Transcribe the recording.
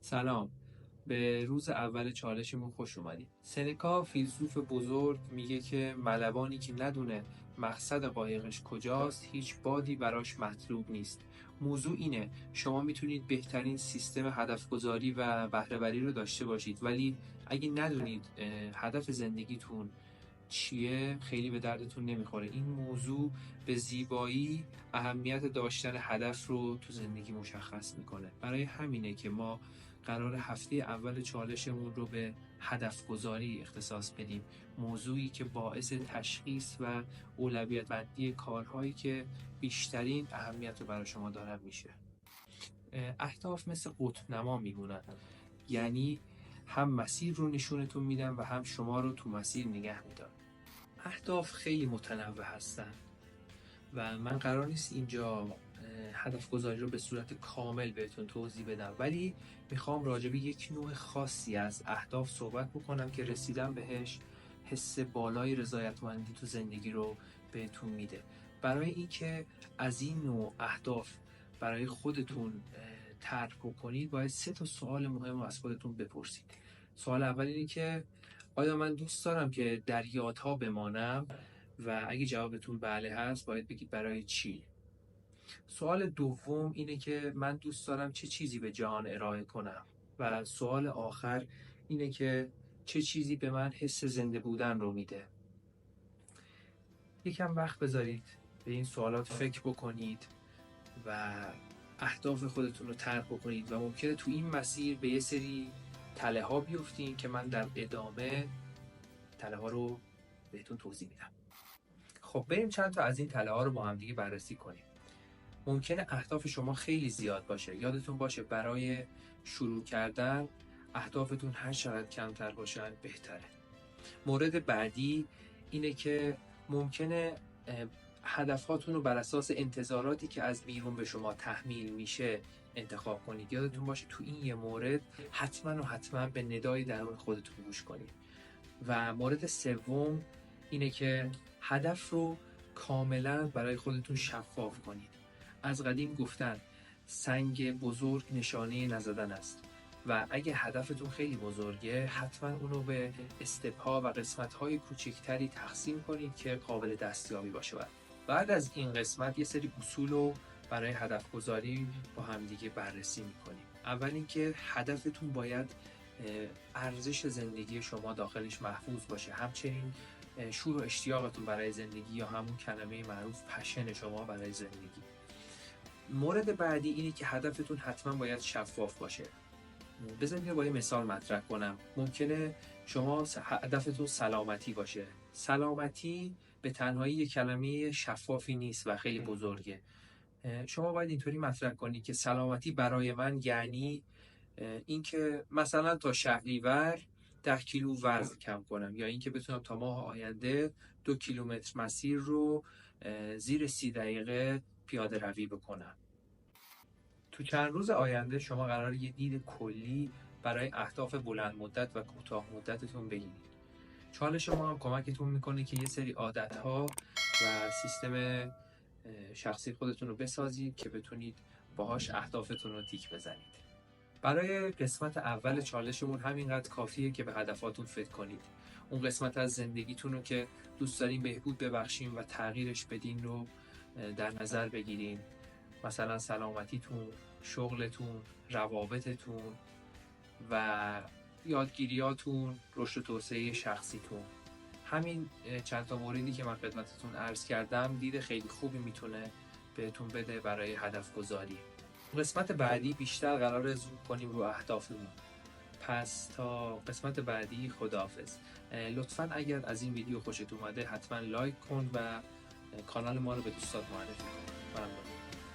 سلام. به روز اول چالشمون خوش اومدید. سنکا فیلسوف بزرگ میگه که ملوانی که ندونه مقصد قایقش کجاست هیچ بادی براش مطلوب نیست. موضوع اینه شما میتونید بهترین سیستم هدف گذاری و بهره‌وری رو داشته باشید، ولی اگه ندونید هدف زندگیتون چیه خیلی به دردتون نمیخوره. این موضوع به زیبایی اهمیت داشتن هدف رو تو زندگی مشخص میکنه. برای همینه که ما قرار هفته اول چالشمون رو به هدف گذاری اختصاص بدیم، موضوعی که باعث تشخیص و اولویت بندی کارهایی که بیشترین اهمیت رو برای شما دارن میشه. اهداف مثل قطب نما میمونن، یعنی هم مسیر رو نشونتون میدن و هم شما رو تو مسیر نگه میدارن. اهداف خیلی متنوع هستن و من قرار نیست اینجا هدف گذاری رو به صورت کامل بهتون توضیح بدم، ولی میخوام راجع به یک نوع خاصی از اهداف صحبت بکنم که رسیدن بهش حس بالای رضایتمندی تو زندگی رو بهتون میده. برای اینکه از این نوع اهداف برای خودتون طرح کنید باید 3 تا سوال مهم رو از خودتون بپرسید. سوال اول اینه که آیا من دوست دارم که در یادها بمانم؟ و اگه جوابتون بله هست باید بگید برای چی. سوال دوم اینه که من دوست دارم چه چیزی به جهان ارائه کنم. و سوال آخر اینه که چه چیزی به من حس زنده بودن رو میده. یکم وقت بذارید به این سوالات فکر بکنید و اهداف خودتون رو طرح بکنید و ممکنه تو این مسیر به یه سری تله ها بیفتین که من در ادامه تله ها رو بهتون توضیح میدم. خب بریم چند تا از این تله ها رو با هم دیگه بررسی کنیم. ممکنه اهداف شما خیلی زیاد باشه. یادتون باشه برای شروع کردن اهدافتون هر چقدر کمتر باشن بهتره. مورد بعدی اینه که ممکنه هدفهاتون رو بر اساس انتظاراتی که از بیرون به شما تحمیل میشه انتخاب کنید. یادتون باشه تو این یه مورد حتما به ندای درون خودتون گوش کنید. و مورد سوم اینه که هدف رو کاملا برای خودتون شفاف کنید. از قدیم گفتن سنگ بزرگ نشانه نزدن است و اگه هدفتون خیلی بزرگه حتما اونو به استپ‌ها و قسمت‌های کوچکتری تقسیم کنید که قابل دستیابی باشه. بعد از این قسمت یه سری اصول رو برای هدف گذاری با هم دیگه بررسی میکنیم. اول اینکه هدفتون باید ارزش زندگی شما داخلش محفوظ باشه، همچنین شور و اشتیاقتون برای زندگی یا همون کلمه معروف پشن شما برای زندگی. مورد بعدی اینه که هدفتون حتما باید شفاف باشه. بذارید با یه مثال مطرح کنم. ممکنه شما هدفتون سلامتی باشه. سلامتی به تنهایی یک کلمه شفافی نیست و خیلی بزرگه. شما باید اینطوری مطرح کنید که سلامتی برای من یعنی اینکه مثلا تا شهریور 10 کیلو وزن کم کنم، یا اینکه بتونم تا ماه آینده 2 کیلومتر مسیر رو زیر 30 دقیقه پیاده روی بکنم. تو چند روز آینده شما قراره یه دید کلی برای اهداف بلند مدت و کوتاه مدتتون بگیرید. چالش ما هم کمکتون میکنه که یه سری عادت‌ها و سیستم شخصی خودتون رو بسازید که بتونید باهاش اهدافتون رو تیک بزنید. برای قسمت اول چالشمون همینقدر کافیه که به هدفاتون فکر کنید. اون قسمت از زندگیتون رو که دوست دارین بهبود ببخشین و تغییرش بدین رو در نظر بگیرین. مثلا سلامتیتون، شغلتون، روابطتون و یادگیریاتون، رشد و توسعه شخصیتون. همین چند تا موردی که من خدمتتون عرض کردم دید خیلی خوبی میتونه بهتون بده برای هدف گذاری. قسمت بعدی بیشتر قراره زوم کنیم رو اهدافمون. پس تا قسمت بعدی خداحافظ. لطفاً اگر از این ویدیو خوشت اومده حتما لایک کن و کانال ما رو به دوستات معرفی کن. ممنون.